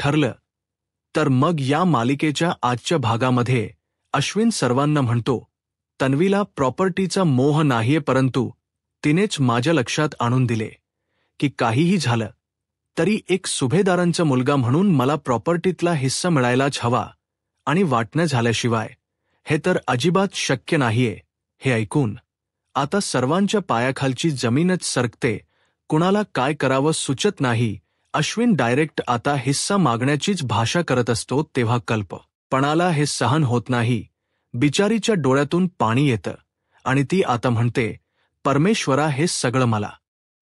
ठरलं. तर मग या मालिकेच्या आजच्या भागामध्ये अश्विन सर्वांना म्हणतो, तन्वीला प्रॉपर्टीचा मोह नाहीये, परंतु तिनेच माझ्या लक्षात आणून दिले की काहीही झालं तरी एक सुभेदारांचा मुलगा म्हणून मला प्रॉपर्टीतला हिस्सा मिळायलाच हवा आणि वाटणं झाल्याशिवाय हे तर अजिबात शक्य नाहीये. हे ऐकून आता सर्वांच्या पायाखालची जमीनच सरकते. कुणाला काय करावं सुचत नाही. अश्विन डायरेक्ट आता हिस्सा मागण्याचीच भाषा करत असतो तेव्हा कल्पनाला हे सहन होत नाही. बिचारीच्या डोळ्यातून पाणी येतं आणि ती आता म्हणते, परमेश्वरा, हे सगळं मला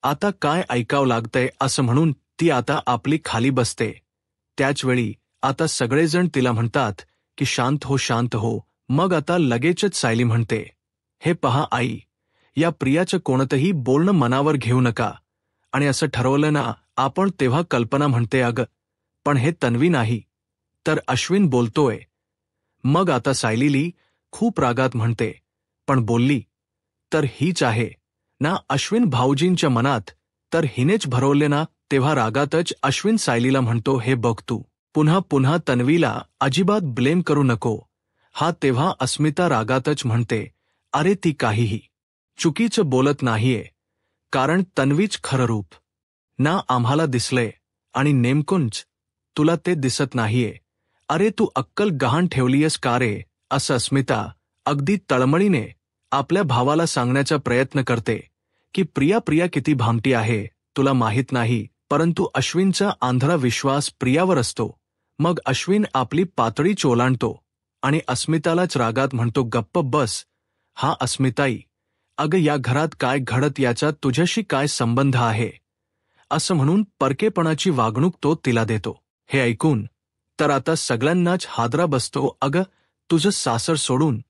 आता काय ऐकावं लागतंय असं म्हणून ती आता आपली खाली बसते. त्याचवेळी आता सगळेजण तिला म्हणतात की शांत हो, शांत हो. मग आता लगेचच सायली म्हणते, हे पहा आई, या प्रियाचं कोणतंही बोलणं मनावर घेऊ नका आणि असं ठरवलं ना आपण. तेव्हा कल्पना म्हणते, अगं पण हे तन्वी नाही. तर अश्विन बोलतोय. मग आता सायलीली खूप रागात म्हणते, पण बोलली तर हीच आहे ना अश्विन भाऊजींच्या मनात, तर हिनेच भरवले ना. तेव्हा रागातच अश्विन सायलीला म्हणतो, हे बघ तू पुन्हा पुन्हा तन्वीला अजिबात ब्लेम करू नको. हा तेव्हा अस्मिता रागातच म्हणते, अरे ती काहीही चुकीचं बोलत नाहीये, कारण तन्वीच खरं रूप ना आम्हाला दिसलंय आणि नेमकंच तुला ते दिसत नाहीये. अरे तू अक्कल गहाण ठेवलीयस का रे? असं अस्मिता अगदी तळमळीने आपल्या भावाला सांगण्याचा प्रयत्न करते की प्रिया किती भामटी आहे तुला माहीत नाही. परंतु अश्विनचा आंधळा विश्वास प्रियावर असतो. मग अश्विन आपली पातळी ओलांडतो आणि अस्मितालाच रागात म्हणतो, गप्प बस. हा अस्मिताई, अगं या घरात काय घडत याचा तुझ्याशी काय संबंध आहे? असं म्हणून परकेपणाची वागणूक तो तिला देतो. हे ऐकून तर आता सगळ्यांनाच हादरा बसतो. अगं तुझं सासर सोडून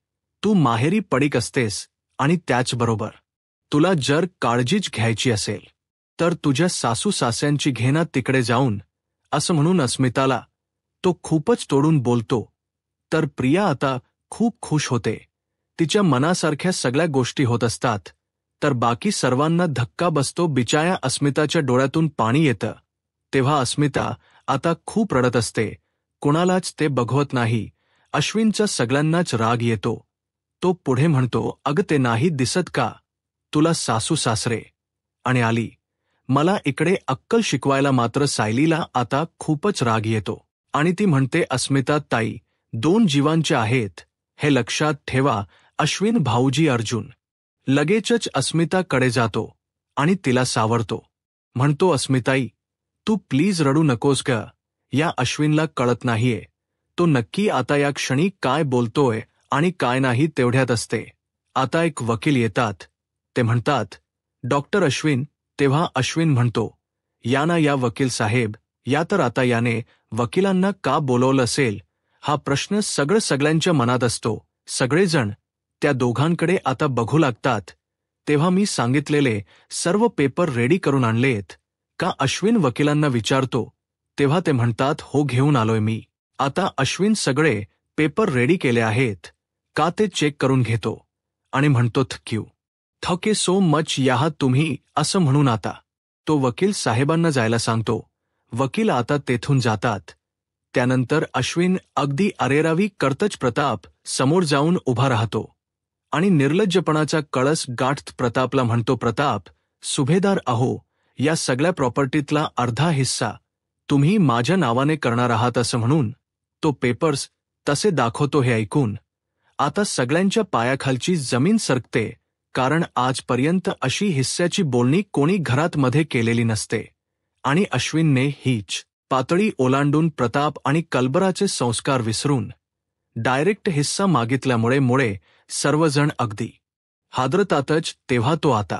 तू माहेरी पडीक असतेस आणि त्याचबरोबर तुला जर काळजीच घ्यायची असेल तर तुझ्या सासू सास्यांची घेना तिकडे जाऊन. असं म्हणून अस्मिताला तो खूपच तोडून बोलतो. तर प्रिया आता खूप खुश होते. तिच्या मनासारख्या सगळ्या गोष्टी होत असतात. तर बाकी सर्वांना धक्का बसतो. बिचाऱ्या अस्मिताच्या डोळ्यातून पाणी येतं. तेव्हा अस्मिता आता खूप रडत असते. कुणालाच ते बघवत नाही. अश्विनचा सगळ्यांनाच राग येतो. तो पुढे म्हणतो, अगं ते नाही दिसत का तुला सासू सासरे आणि आली मला इकडे अक्कल शिकवायला? मात्र सायलीला आता खूपच राग येतो आणि ती म्हणते, अस्मिता ताई, 2 जीवांचे आहेत हे लक्षात ठेवा. अश्विन भाऊजी. अर्जुन लगेचच अस्मिताकडे जातो आणि तिला सावरतो. म्हणतो, अस्मिताई तू प्लीज रडू नकोस ग. या अश्विनला कळत नाहीये तो नक्की आता या क्षणी काय बोलतोय आणि काय नाही. तेवढ्यात असते आता एक वकील येतात. ते म्हणतात, डॉक्टर अश्विन. तेव्हा अश्विन म्हणतो, या ना या वकील साहेब या. तर आता याने वकिलांना का बोलवलं असेल हा प्रश्न सगळ्यांच्या मनात असतो. सगळेजण त्या दोघांकडे आता बघू लागतात. तेव्हा मी सांगितलेले सर्व पेपर रेडी करून आणलेत का? अश्विन वकिलांना विचारतो. तेव्हा ते म्हणतात, हो घेऊन आलोय मी. आता अश्विन सगळे पेपर रेडी केले आहेत का ते चेक करून घेतो आणि म्हणतो, थँक यू सो मच या तुम्ही. असं म्हणून आता तो वकील साहेबांना जायला सांगतो. वकील आता तेथून जातात. त्यानंतर अश्विन अगदी अरेरावी करतच प्रताप समोर जाऊन उभा राहतो आणि निर्लज्जपणाचा कळस गाठत प्रतापला म्हणतो, प्रताप, सुभेदार अहो, या सगळ्या प्रॉपर्टीतला अर्धा हिस्सा तुम्ही माझ्या नावाने करणार आहात. असं म्हणून तो पेपर्स तसे दाखवतो. हे ऐकून आता सगळ्यांच्या पायाखालची जमीन सरकते, कारण आजपर्यंत अशी हिस्स्याची बोलणी कोणी घरात मध्ये केलेली नसते आणि अश्विनने हीच पातळी ओलांडून प्रताप आणि कलबराचे संस्कार विसरून डायरेक्ट हिस्सा मागितल्यामुळे सर्वजण अगदी हादरतातच. तेव्हा तो आता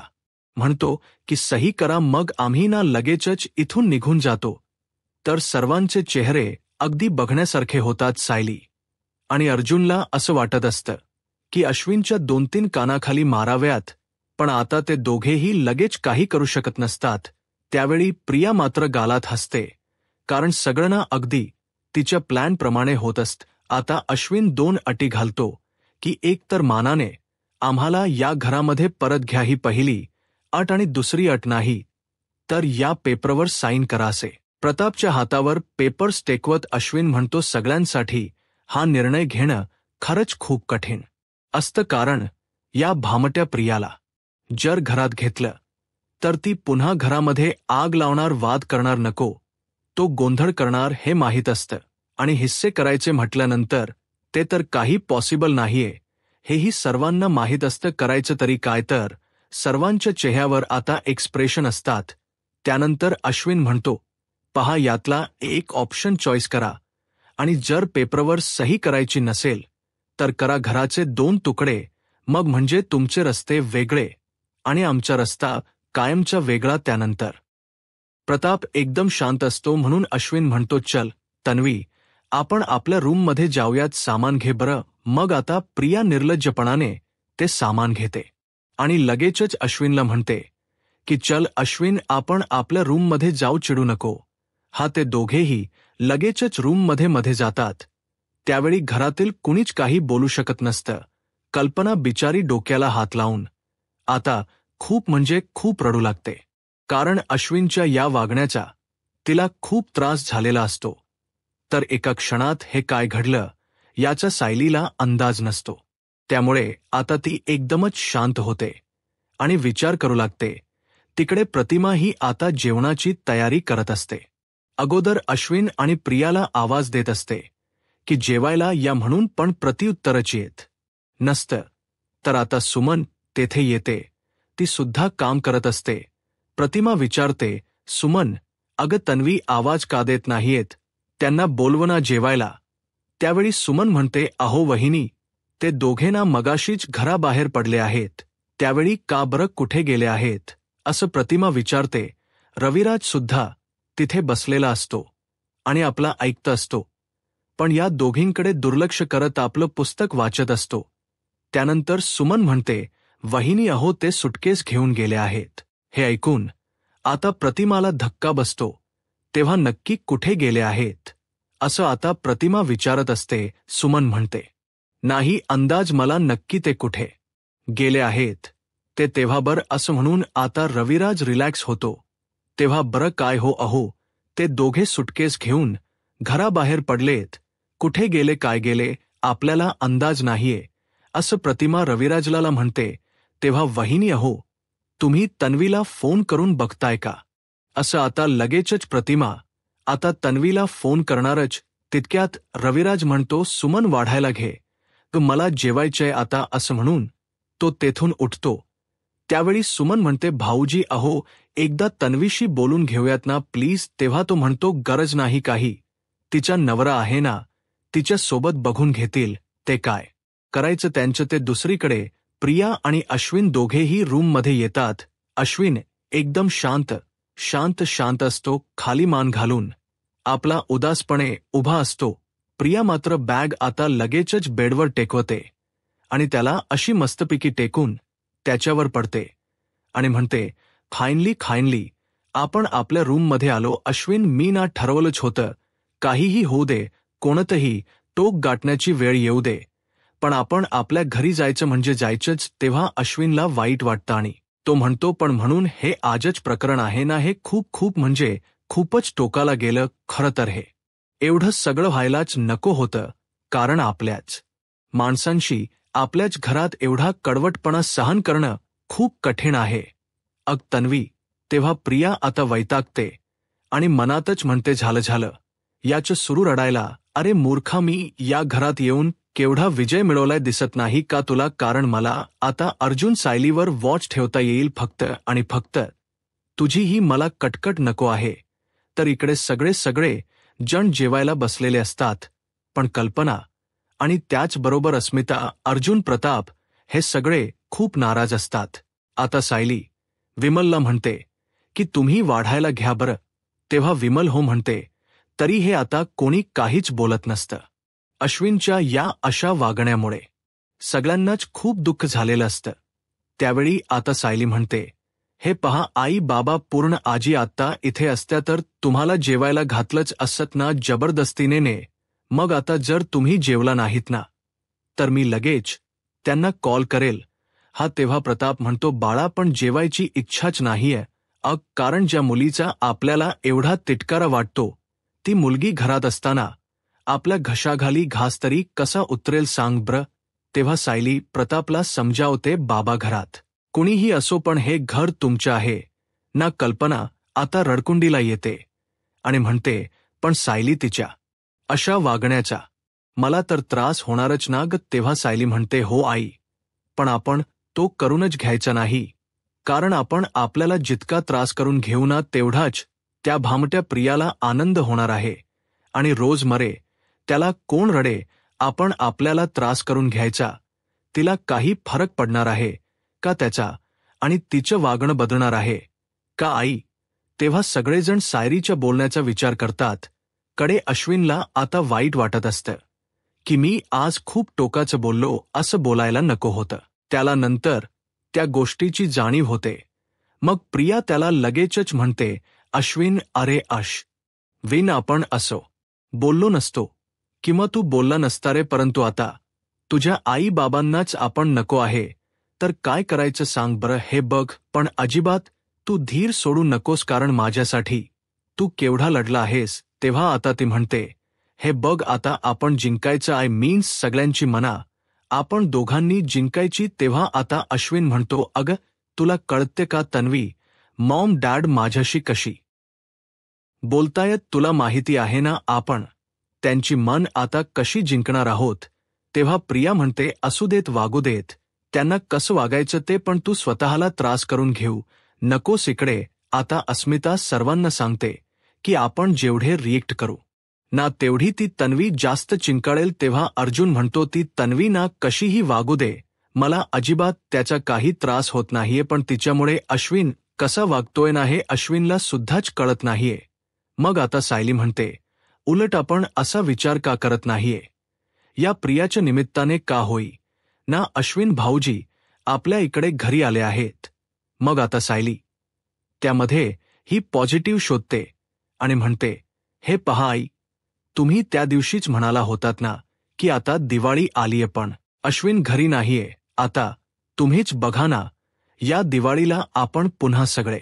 म्हणतो की सही करा, मग आम्ही ना लगेचच इथून निघून जातो. तर सर्वांचे चेहरे अगदी बघण्यासारखे होतात. सायली आणि अर्जुनला असं वाटत असतं की अश्विनच्या 2-3 कानाखाली माराव्यात, पण आता ते दोघेही लगेच काही करू शकत नसतात. त्यावेळी प्रिया मात्र गालात हसते, कारण सगळं अगदी तिच्या प्लॅनप्रमाणे होत असतं. आता अश्विन 2 अटी घालतो की एक तर मानाने आम्हाला या घरामध्ये परत घ्या ही पहिली अट आणि दुसरी अट नाही तर या पेपरवर साईन करा. असे प्रतापच्या हातावर पेपर्स टेकवत अश्विन म्हणतो, सगळ्यांसाठी हा निर्णय घेणं खरंच खूप कठीण असतं, कारण या भामट्या प्रियाला जर घरात घेतलं तर ती पुन्हा घरामध्ये आग लावणार, वाद करणार, नको तो गोंधळ करणार हे माहीत असतं. आणि हिस्से करायचे म्हटल्यानंतर ते तर काही पॉसिबल नाहीये हेही सर्वांना माहीत असतं. करायचं तरी काय? तर सर्वांच्या चेहऱ्यावर आता एक्सप्रेशन असतात. त्यानंतर अश्विन म्हणतो, पहा, यातला एक ऑप्शन चॉईस करा आणि जर पेपरवर सही करायची नसेल तर करा घराचे 2 तुकडे, मग म्हणजे तुमचे रस्ते वेगळे आणि आमचा रस्ता कायमचा वेगळा. त्यानंतर प्रताप एकदम शांत असतो, म्हणून अश्विन म्हणतो, चल तन्वी, आपण आपल्या रूममध्ये जाऊयात, सामान घे बरं. मग आता प्रिया निर्लज्जपणाने ते सामान घेते आणि लगेचच अश्विनला म्हणते की चल अश्विन, आपण आपल्या रूममध्ये जाऊ, चिडू नको. हा ते दोघेही लगेचच रूममध्ये जातात. त्यावेळी घरातील कुणीच काही बोलू शकत नसतं. कल्पना बिचारी डोक्याला हात लावून आता खूप म्हणजे खूप रडू लागते, कारण अश्विनच्या या वागण्याचा तिला खूप त्रास झालेला असतो. तर एका क्षणात हे काय घडलं याचा सायलीला अंदाज नसतो. त्यामुळे आता ती एकदमच शांत होते आणि विचार करू लागते. तिकडे प्रतिमा ही आता जेवणाची तयारी करत असते. अगोदर अश्विन आणि प्रियाला आवाज देत असते की जेवायला या म्हणून, पण प्रत्युत्तरच येत नसतं. तर आता सुमन तेथे येते. ती सुद्धा काम करत असते. प्रतिमा विचारते, सुमन, अगं तन्वी आवाज का देत नाहीयेत? त्यांना बोलव ना जेवायला. त्यावेळी सुमन म्हणते, अहो वहिनी, ते दोघे ना मगाशीच घराबाहेर पडले आहेत. त्यावेळी का बरं कुठे गेले आहेत असं प्रतिमा विचारते. रविराज सुद्धा तिथे बसलेला असतो आणि आपला ऐकत असतो, पण या दोघींकडे दुर्लक्ष करत आपलं पुस्तक वाचत असतो. त्यानंतर सुमन म्हणते, वहिनी, अहो ते सुटकेस घेऊन गेले आहेत. हे ऐकून आता प्रतिमाला धक्का बसतो. तेव्हा नक्की कुठे गेले आहेत असं आता प्रतिमा विचारत असते. सुमन म्हणते, नाही अंदाज मला नक्की ते कुठे गेले आहेत ते तेव्हा बरं असं म्हणून आता रविराज रिलॅक्स होतो. तेव्हा बरं काय हो, अहो ते दोघे सुटकेस घेऊन घराबाहेर पडलेत. कुठे गेले, काय गेले, आपल्याला अंदाज नाहीये असं प्रतिमा रविराजला म्हणते. तेव्हा वहिनी, अहो तुम्ही तन्वीला फोन करून बघताय का असं आता लगेचच प्रतिमा आता तन्वीला फोन करणारच. तितक्यात रविराज म्हणतो, सुमन वाढायला घे, मला जेवायचंय आता असं म्हणून तो तेथून उठतो. त्यावेळी सुमन म्हणते, भाऊजी, अहो एकदा तन्वीशी बोलून घेऊयात ना प्लीज. तेव्हा तो म्हणतो, गरज नाही काही, तिचा नवरा आहे ना, तिच्या सोबत बघून घेतील, ते काय करायचं त्यांचं ते. दुसरीकडे प्रिया आणि अश्विन दोघेही रूममध्ये येतात. अश्विन एकदम शांत असतो, खाली मान घालून आपला उदासपणे उभा असतो. प्रिया मात्र बॅग आता लगेचच बेडवर टेकवते आणि त्याला अशी मस्तपैकी टेकून त्याच्यावर पडते आणि म्हणते, फायनली आपण आपल्या रूममध्ये आलो. अश्विन, मी ना ठरवलंच होतं, काहीही होऊ दे, कोणतंही टोक गाठण्याची वेळ येऊ दे, पण आपण आपल्या घरी जायचं म्हणजे जायचंच. तेव्हा अश्विनला वाईट वाटतं आणि तो म्हणतो, पण म्हणून हे आजच प्रकरण आहे ना, हे खूप म्हणजे खूपच टोकाला गेलं. खरं तर हे एवढं सगळं व्हायलाच नको होतं, कारण आपल्याच माणसांशी आपल्याच घरात एवढा कडवटपणा सहन करणं खूप कठीण आहे. अग तन्वी. तेव्हा प्रिया आता वैतागते आणि मनातच म्हणते, झालं याचं सुरू रडायला. अरे मूर्खा, मी या घरात येऊन केवढा विजय मिळवलाय दिसत नाही का तुला? कारण मला आता अर्जुन सायलीवर वॉच ठेवता येईल फक्त आणि फक्त. तुझीही मला कटकट नको आहे. तर इकडे सगळे जण जेवायला बसलेले असतात, पण कल्पना आणि त्याचबरोबर अस्मिता, अर्जुन, प्रताप हे सगळे खूप नाराज असतात. आता सायली विमलला म्हणते की तुम्ही वाढायला घ्या बरं. तेव्हा विमल हो म्हणते. तरी हे आता कोणी काहीच बोलत नसतं. अश्विनच्या या अशा वागण्यामुळे सगळ्यांनाच खूप दुःख झालेलं असतं. त्यावेळी आता सायली म्हणते, हे पहा आई बाबा, पूर्ण आजी आत्ता इथे असत्या तर तुम्हाला जेवायला घातलंच असत ना जबरदस्तीने ने. मग आता जर तुम्ही जेवला नाहीत ना तर मी लगेच त्यांना कॉल करेल. हा तेव्हा प्रताप म्हणतो, बाळा पण जेवायची इच्छाच नाहीये कारण ज्या मुलीचा आपल्याला एवढा तिटकारा वाटतो ती मुलगी घरात असताना आपल्या घशाखाली घास तरी कसा उतरेल सांग ब्र. तेव्हा सायली प्रतापला समजावते, बाबा घरात कुणीही असो पण हे घर तुमचं आहे ना. कल्पना आता रडकुंडीला येते आणि म्हणते, पण सायली तिच्या अशा वागण्याचा मला तर त्रास होणारच ना ग. तेव्हा सायली म्हणते, हो आई, पण आपण तो करूनच घ्यायचा नाही, कारण आपण आपल्याला जितका त्रास करून घेऊ ना तेवढाच त्या भामट्या प्रियाला आनंद होणार आहे. आणि रोज मरे त्याला कोण रडे, आपण आपल्याला त्रास करून घ्यायचा, तिला काही फरक पडणार आहे का त्याचा, आणि तिचं वागणं बदलणार आहे का आई. तेव्हा सगळेजण सायरीच्या बोलण्याचा विचार करतात. कडे अश्विनला आता वाईट वाटत असतं की मी आज खूप टोकाचं बोललो, असं बोलायला नको होतं. त्याला नंतर त्या गोष्टीची जाणीव होते. मग प्रिया त्याला लगेचच म्हणते, अश्विन अरे विन आपण असो बोललो नसतो किंवा तू बोलला नसता रे, परंतु आता तुझ्या आई बाबांनाच आपण नको आहे तर काय करायचं सांग बरं. हे बघ, पण अजिबात तू धीर सोडू नकोस, कारण माझ्यासाठी तू केवढा लढला आहेस. तेव्हा आता ती म्हणते, हे बघ आता आपण जिंकायचं, आय मीन्स सगळ्यांची मना आपण दोघांनी जिंकायची. तेव्हा आता अश्विन म्हणतो, अगं तुला कळते का तन्वी, मॉम डॅड माझ्याशी कशी बोलतायत तुला माहिती आहे ना, आपण त्यांची मन आता कशी जिंकणार आहोत. तेव्हा प्रिया म्हणते, असू देत वागू देत, त्यांना कसं वागायचं ते, पण तू स्वतःला त्रास करून घेऊ नकोस. इकडे आता अस्मिता सर्वांना सांगते की आपण जेवढे रिएक्ट करू ना तेवढी ती तन्वी जास्त चिंकाळेल. तेव्हा अर्जुन म्हणतो, ती तन्वी ना कशीही वागू दे, मला अजिबात त्याचा काही त्रास होत नाहीये, पण तिच्यामुळे अश्विन कसा वागतोय ना हे अश्विनला सुद्धाच कळत नाहीये. मग आता सायली म्हणते, उलट आपण असा विचार का करत नाहीये, या प्रियाच्या निमित्ताने का होई ना अश्विन भाऊजी आपल्या इकडे घरी आले आहेत. मग आता सायली त्यामध्ये ही पॉझिटिव्ह शोधते आणि म्हणते, हे पहा आई, तुम्ही त्या दिवशीच म्हणाला होतात ना की आता दिवाळी आलीये पण अश्विन घरी नाहीये. आता तुम्हीच बघा ना, या दिवाळीला आपण पुन्हा सगळे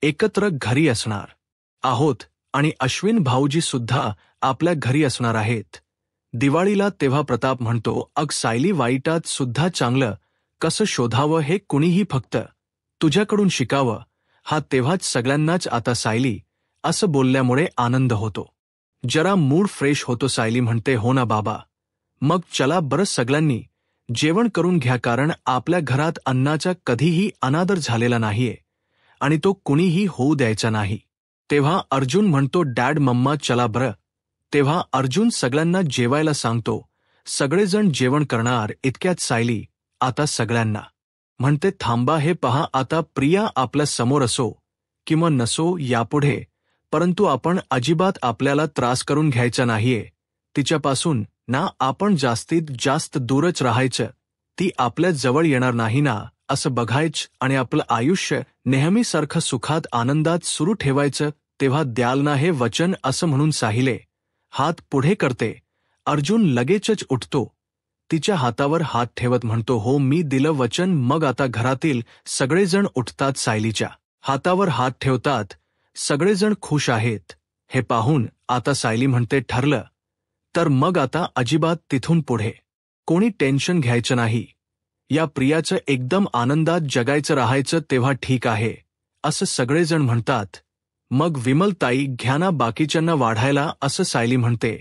एकत्र घरी असणार आहोत आणि अश्विन भाऊजी सुद्धा आपल्या घरी असणार आहेत दिवाळीला. तेव्हा प्रताप म्हणतो, अग सायली, वाईटात सुद्धा चांगलं कसं शोधावं हे कुणीही फक्त तुझ्याकडून शिकावं हा. तेव्हाच सगळ्यांनाच आता सायली असं बोलल्यामुळे आनंद होतो, जरा मूड फ्रेश होतो. सायली म्हणते, हो ना बाबा, मग चला बरं सगळ्यांनी जेवण करून घ्या, कारण आपल्या घरात अन्नाचा कधीही अनादर झालेला नाहीये आणि तो कुणीही होऊ द्यायचा नाही. तेव्हा अर्जुन म्हणतो, डॅड मम्मा चला बरं. तेव्हा अर्जुन सगळ्यांना जेवायला सांगतो. सगळेजण जेवण करणार. इतक्यात सायली आता सगळ्यांना म्हणते, थांबा, हे पहा, आता प्रिया आपल्या समोर असो किंवा नसो यापुढे, परंतु आपण अजिबात आपल्याला त्रास करून घ्यायचा नाहीये तिच्यापासून ना. आपण जास्तीत जास्त दूरच राहायचं, ती आपल्या जवळ येणार नाही ना असं बघायचं आणि आपलं आयुष्य नेहमीसारखं सुखात आनंदात सुरू ठेवायचं. तेव्हा द्याल ना हे वचन, असं म्हणून साहिले हात पुढे करते. अर्जुन लगेचच उठतो, तिच्या हातावर हात ठेवत म्हणतो, हो मी दिलं वचन. मग आता घरातील सगळेजण उठतात, सायलीच्या हातावर हात ठेवतात, सगळेजण खुश आहेत. हे पाहून आता सायली म्हणते, ठरलं तर मग आता अजिबात तिथून पुढे कोणी टेन्शन घ्यायचं नाही, या प्रियाचं एकदम आनंदात जगायचं राहायचं. तेव्हा ठीक आहे असं सगळेजण म्हणतात. मग विमलताई, घ्या ना बाकीच्यांना वाढायला, असं सायली म्हणते.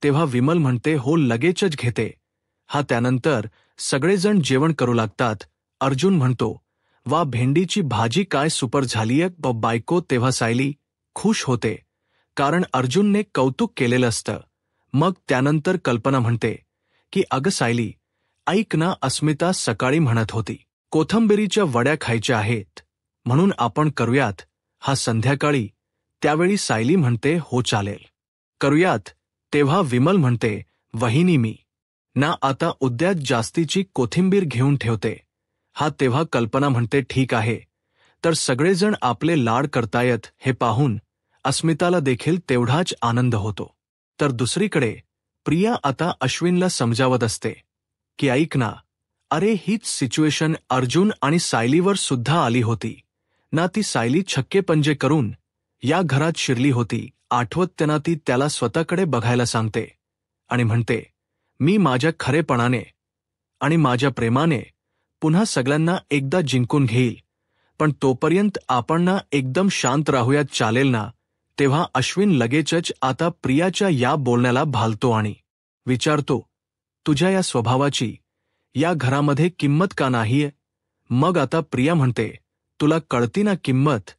तेव्हा विमल म्हणते, हो लगेचच घेते हा. त्यानंतर सगळेजण जेवण करू लागतात. अर्जुन म्हणतो, वा भेंडीची भाजी काय सुपर झालीय बायको. तेव्हा सायली खुश होते, कारण अर्जुनने कौतुक केलेलं असतं. मग त्यानंतर कल्पना म्हणते की अगं सायली, ऐक ना, अस्मिता सकाळी म्हणत होती कोथिंबिरीच्या वड्या खायच्या आहेत, म्हणून आपण करूयात हा संध्याकाळी. त्यावेळी सायली म्हणते, हो चालेल करूयात. तेव्हा विमल म्हणते, वहिनी मी ना आता उद्याच जास्तीची कोथिंबीर घेऊन ठेवते हा. तेव्हा कल्पना म्हणते, ठीक आहे. तर सगळेजण आपले लाड करतायत हे पाहून अस्मिताला देखील तेवढाच आनंद होतो. तर दुसरीकडे प्रिया आता अश्विनला समजावत असते की ऐक ना, अरे हीच सिच्युएशन अर्जुन आणि सायलीवर सुद्धा आली होती ना ती सायली छक्के पंजे करून या घरात शिरली होती आठवत त्यांना ती त्याला स्वतःकडे बघायला सांगते आणि म्हणते, मी माझ्या खरेपणाने आणि माझ्या प्रेमाने पुन्हा सगळ्यांना एकदा जिंकून घेईल, पण तोपर्यंत आपण ना एकदम शांत राहूयात, चालेल ना? तेव्हा अश्विन लगेचच आता प्रियाच्या या बोलण्याला भालतो आणि विचारतो, तुझ्या या स्वभावाची या घरामध्ये किंमत का नाहीये? मग आता प्रिया म्हणते, तुला कळती ना किंमत?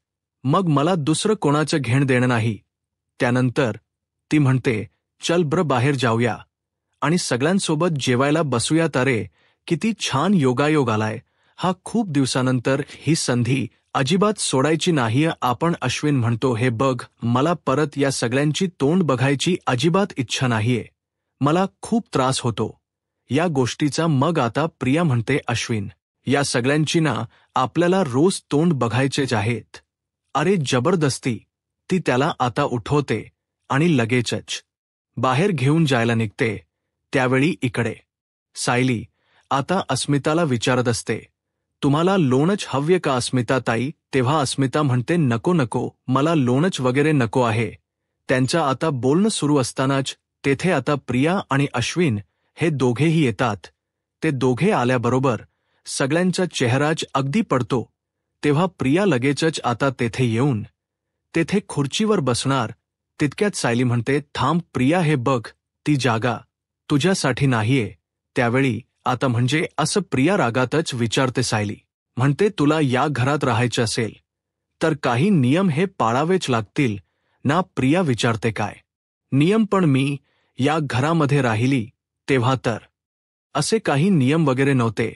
मग मला दुसरं कोणाचं घेण देणं नाही. त्यानंतर ती म्हणते, चल बरं बाहेर जाऊया आणि सगळ्यांसोबत जेवायला बसूयात. अरे किती छान योगायोग आलाय हा, खूप दिवसानंतर ही संधी अजिबात सोडायची नाहीये आपण. अश्विन म्हणतो, हे बघ, मला परत या सगळ्यांची तोंड बघायची अजिबात इच्छा नाहीये, मला खूप त्रास होतो या गोष्टीचा. मग आता प्रिया म्हणते, अश्विन, या सगळ्यांची ना आपल्याला रोज तोंड बघायचेच आहेत. अरे जबरदस्ती ती त्याला आता उठवते आणि लगेचच बाहेर घेऊन जायला निघते. त्यावेळी इकडे सायली आता अस्मिताला विचारत असते, तुम्हाला लोणच हव्य का अस्मिता ताई? तेव्हा अस्मिता म्हणते, नको नको, मला लोणच वगैरे नको आहे. त्यांचं आता बोलणं सुरू असतानाच तेथे आता प्रिया आणि अश्विन हे दोघेही येतात. ते दोघे आल्याबरोबर सगळ्यांचा चेहराच अगदी पडतो. तेव्हा प्रिया लगेचच आता तेथे येऊन तेथे खुर्चीवर बसणार तितक्यात सायली म्हणते, थांब प्रिया, हे बघ, ती जागा तुझ्यासाठी नाहीये. त्यावेळी आता म्हणजे असं प्रिया रागातच विचारते. सायली म्हणते, तुला या घरात राहायचं असेल तर काही नियम हे पाळावेच लागतील ना? प्रिया विचारते, काय नियम? पण मी या घरामध्ये राहिली तेव्हा तर असे काही नियम वगैरे नव्हते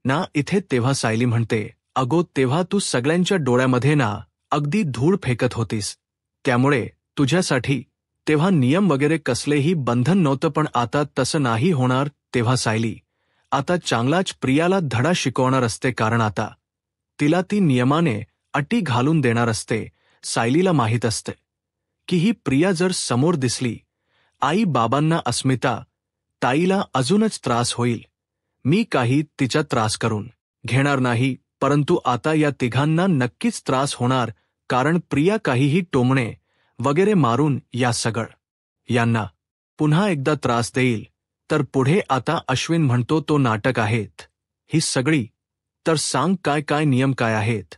ना इथे. तेव्हा सायली म्हणते, अगो तेव्हा तू सगळ्यांच्या डोळ्यामध्ये ना अगदी धूळ फेकत होतीस, त्यामुळे तुझ्यासाठी तेव्हा नियम वगैरे कसलेही बंधन नव्हतं. पण आता तसं नाही होणार. तेव्हा सायली आता चांगलाच प्रियाला धडा शिकवणार असते, कारण आता तिला ती नियमाने अटी घालून देणार असते. सायलीला माहीत असते की ही प्रिया जर समोर दिसली आई बाबांना, अस्मिता ताईला अजूनच त्रास होईल. मी काही तिचा त्रास करून घेणार नाही, परंतु आता या तिघांना नक्कीच त्रास होणार, कारण प्रिया काहीही टोमणे वगैरे मारून या यांना पुन्हा एकदा त्रास देईल. तर पुढे आता अश्विन म्हणतो, तो नाटक आहेत ही सगळी, तर सांग काय काय नियम काय आहेत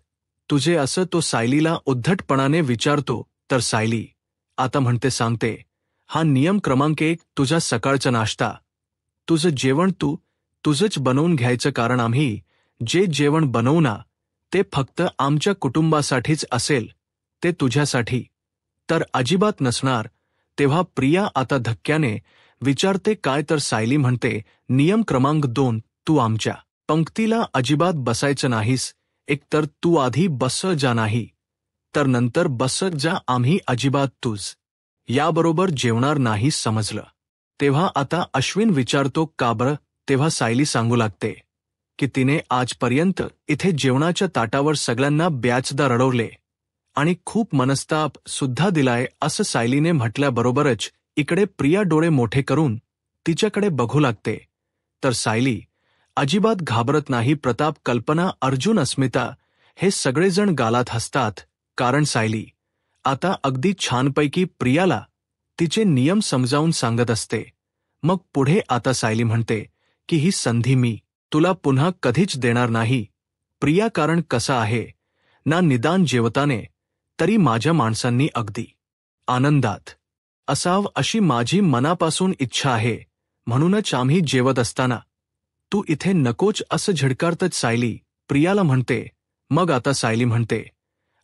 तुझे? असं तो सायलीला उद्धटपणाने विचारतो. तर सायली आता म्हणते, सांगते, हा नियम क्रमांक 1, तुझा सकाळचा नाश्ता, तुझं जेवण तू तुझंच बनवून घ्यायचं, कारण आम्ही जे जेवण बनवू ना ते फक्त आमच्या कुटुंबासाठीच असेल, ते तुझ्यासाठी तर अजिबात नसणार. तेव्हा प्रिया आता धक्क्याने विचारते, काय? तर सायली म्हणते, नियम क्रमांक 2, तू आमच्या पंक्तीला अजिबात बसायचं नाहीस. एकतर तू आधी बस जा, नाही तर नंतर बस जा, आम्ही अजिबात तुझ याबरोबर जेवणार नाही, समजलं? तेव्हा आता अश्विन विचारतो, का बरं? तेव्हा सायली सांगू लागते की तिने आजपर्यंत इथे जेवणाच्या ताटावर सगळ्यांना बॅचदा रडवले आणि खूप मनस्ताप सुद्धा दिलाय. असं सायलीने म्हटल्याबरोबरच इकडे प्रिया डोळे मोठे करून तिच्याकडे बघू लागते. तर सायली अजिबात घाबरत नाही. प्रताप, कल्पना, अर्जुन, अस्मिता हे सगळेजण गालात हसतात, कारण सायली आता अगदी छानपैकी प्रियाला तिचे नियम समजावून सांगत असते. मग पुढे आता सायली म्हणते की ही संधी मी तुला पुन्हा कधीच देणार नाही प्रिया, कारण कसं आहे ना, निदान जेवताने तरी माझ्या माणसांनी अगदी आनंदात असावं अशी माझी मनापासून इच्छा आहे, म्हणूनच आम्ही जेवत असताना तू इथे नकोच असं झिडकारतच सायली प्रियाला म्हणते. मग आता सायली म्हणते,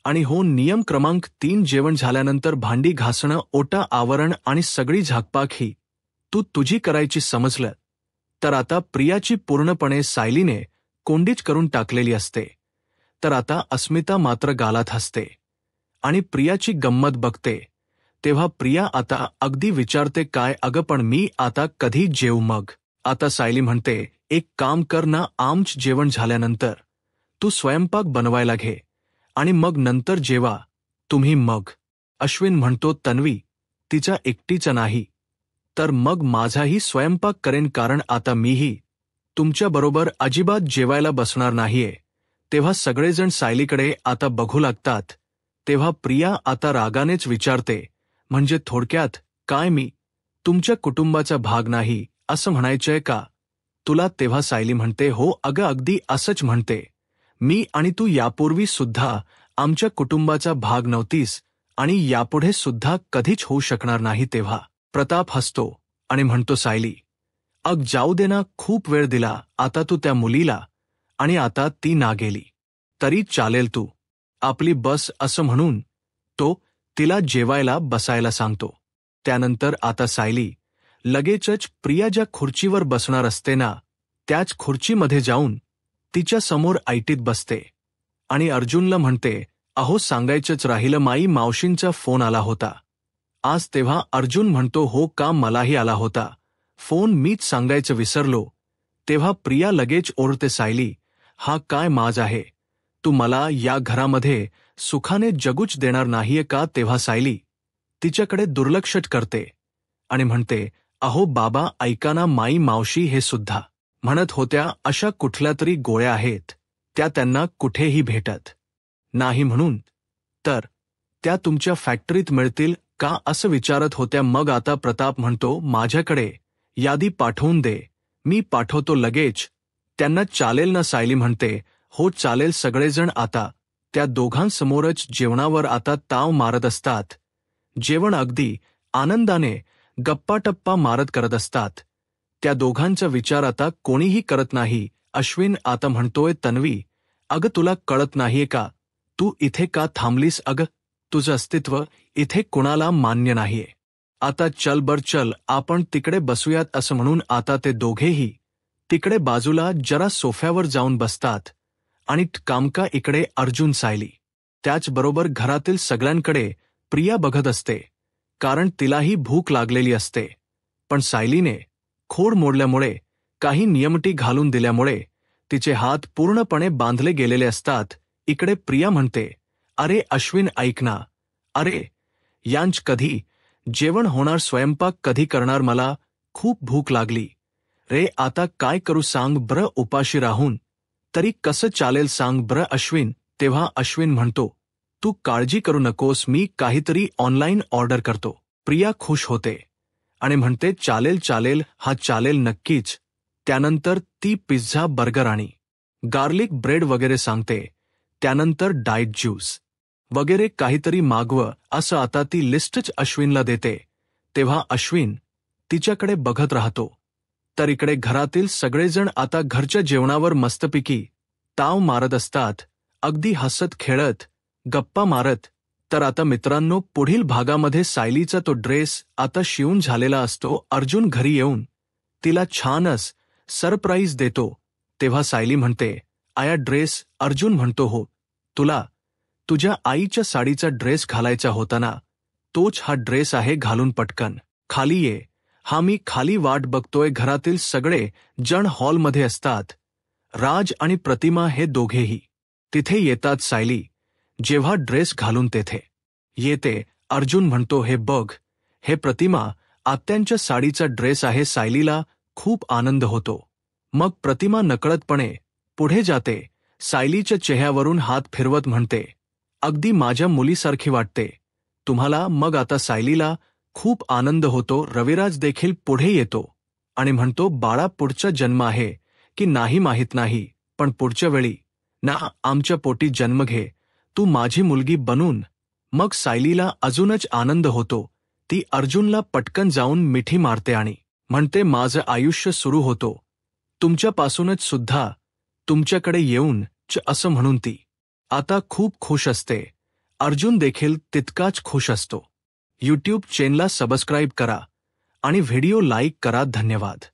आणि हो, नियम क्रमांक 3, जेवण झाल्यानंतर भांडी घासणं, ओटा आवरण आणि सगळी झाकपाक ही तू तुझी करायची, समजलं? तर आता प्रियाची पूर्णपणे सायलीने कोंडीच करून टाकलेली असते. तर आता अस्मिता मात्र गालात हसते आणि प्रियाची गंमत बघते. तेव्हा प्रिया आता अगदी विचारते, काय अगं, पण मी आता कधी जेवू? मग आता सायली म्हणते, एक काम कर ना, आमच जेवण झाल्यानंतर तू स्वयंपाक बनवायला घे आणि मग नंतर जेवा तुम्ही. मग अश्विन म्हणतो, तन्वी तिचा एकटीचा नाही, तर मग माझाही स्वयंपाक करेन, कारण आता मीही तुमच्याबरोबर अजिबात जेवायला बसणार नाहीये. तेव्हा सगळेजण सायलीकडे आता बघू लागतात. तेव्हा प्रिया आता रागानेच विचारते, म्हणजे थोडक्यात काय मी तुमच्या कुटुंबाचा भाग नाही असं म्हणायचंय का तुला? तेव्हा सायली म्हणते, हो अगं अगदी असंच म्हणते मी, आणि तू यापूर्वी सुद्धा आमच्या कुटुंबाचा भाग नव्हतीस आणि यापुढे सुद्धा कधीच होऊ शकणार नाही. तेव्हा प्रताप हसतो आणि म्हणतो, सायली अग जाऊ दे ना, खूप वेळ दिला आता तू त्या मुलीला, आणि आता ती ना गेली तरी चालेल, तू आपली बस असं म्हणून तो तिला जेवायला बसायला सांगतो. त्यानंतर आता सायली लगेचच प्रिया ज्या खुर्चीवर बसणार असते ना, त्याच खुर्चीमध्ये जाऊन तिच्या समोर ऐटीत बसते आणि अर्जुनला म्हणते, अहो सांगायचंच राहिलं, माई मावशींचा फोन आला होता आज. तेव्हा अर्जुन म्हणतो, हो का, मलाही आला होता फोन, मीच सांगायचं विसरलो. तेव्हा प्रिया लगेच ओरडते, सायली हा काय माज आहे, तू मला या घरामध्ये सुखाने जगूच देणार नाहीये का? तेव्हा सायली तिच्याकडे दुर्लक्ष करते आणि म्हणते, अहो बाबा ऐका ना, माई मावशी हे सुद्धा म्हणत होत्या अशा कुठल्या तरी गोळ्या आहेत त्या त्यांना कुठेही भेटत नाही म्हणून, तर त्या तुमच्या फॅक्टरीत मिळतील का असं विचारत होत्या. मग आता प्रताप म्हणतो, माझ्याकडे यादी पाठवून दे, मी पाठवतो लगेच त्यांना, चालेल ना? सायली म्हणते, हो चालेल. सगळेजण आता त्या दोघांसमोरच जेवणावर आता ताव मारत असतात. जेवण अगदी आनंदाने गप्पाटप्पा मारत करत असतात. त्या दोघांचा विचार आता कोणीही करत नाही. अश्विन आता म्हणतोय, तन्वी अगं तुला कळत नाहीये का, तू इथे का थांबलीस? अगं तुझं अस्तित्व इथे कुणाला मान्य नाहीये. आता चल बर चल, आपण तिकडे बसूयात असं म्हणून आता ते दोघेही तिकडे बाजूला जरा सोफ्यावर जाऊन बसतात आणि कामका इकडे अर्जुन, सायली, त्याचबरोबर घरातील सगळ्यांकडे प्रिया बघत असते, कारण तिलाही भूक लागलेली असते. पण सायलीने खोड मोडल्यामुळे, काही नियमटी घालून दिल्यामुळे तिचे हात पूर्णपणे बांधले गेलेले असतात. इकडे प्रिया म्हणते, अरे अश्विन ऐक ना, अरे यांच कधी जेवण होणार, स्वयंपाक कधी करणार, मला खूप भूक लागली रे, आता काय करू सांग ब्र, उपाशी राहून तरी कसं चालेल सांग ब्र अश्विन. तेव्हा अश्विन म्हणतो, तू काळजी करू नकोस, मी काहीतरी ऑनलाईन ऑर्डर करतो. प्रिया खुश होते आणि म्हणते, चालेल चालेल, हा चालेल नक्कीच. त्यानंतर ती पिझ्झा, बर्गर आणि गार्लिक ब्रेड वगैरे सांगते. त्यानंतर डाएट ज्यूस वगैरे काहीतरी मागवं असं आता ती लिस्टच अश्विनला देते. तेव्हा अश्विन तिच्याकडे बघत राहतो. तर इकडे घरातील सगळेजण आता घरच्या जेवणावर मस्तपैकी ताव मारत असतात, अगदी हसत खेळत गप्पा मारत. तर आता मित्रांनो, पुढील भागामध्ये सायलीचा तो ड्रेस आता शिवून झालेला असतो. अर्जुन घरी येऊन तिला छानच सरप्राईज देतो. तेव्हा सायली म्हणते, आया ड्रेस? अर्जुन म्हणतो, हो, तुला तुझ्या आईच्या साडीचा ड्रेस घालायचा होता ना, तोच हा ड्रेस आहे, घालून पटकन खाली ये. हा मी खाली वाट बघतोय. घरातील सगळे जण हॉलमध्ये असतात. राज आणि प्रतिमा हे दोघेही तिथे येतात. सायली जेव्हा ड्रेस घालून तेथे येते, अर्जुन म्हणतो, हे बघ, हे प्रतिमा आत्यांच्या साडीचा ड्रेस आहे. सायलीला खूप आनंद होतो. मग प्रतिमा नकळतपणे पुढे जाते, सायलीच्या चेहऱ्यावरून हात फिरवत म्हणते, अगदी माझ्या मुलीसारखी वाटते तुम्हाला. मग आता सायलीला खूप आनंद होतो. रविराज देखील पुढे येतो आणि म्हणतो, बाळा पुढचा जन्म आहे की नाही माहीत नाही, पण पुढच्या वेळी ना आमच्या पोटी जन्म घे, तू माझी मुलगी बनून. मग सायलीला अजूनच आनंद होतो. ती अर्जुनला पटकन जाऊन मिठी मारते आणि म्हणते, माझं आयुष्य सुरू होतो तुमच्यापासूनच सुद्धा, तुमच्याकडे येऊन असं म्हणून ती आता खूप खुश असते. अर्जुन देखील तितकाच खुश असतो. यूट्यूब चॅनलला सबस्क्राईब करा आणि व्हिडिओ लाईक करा. धन्यवाद.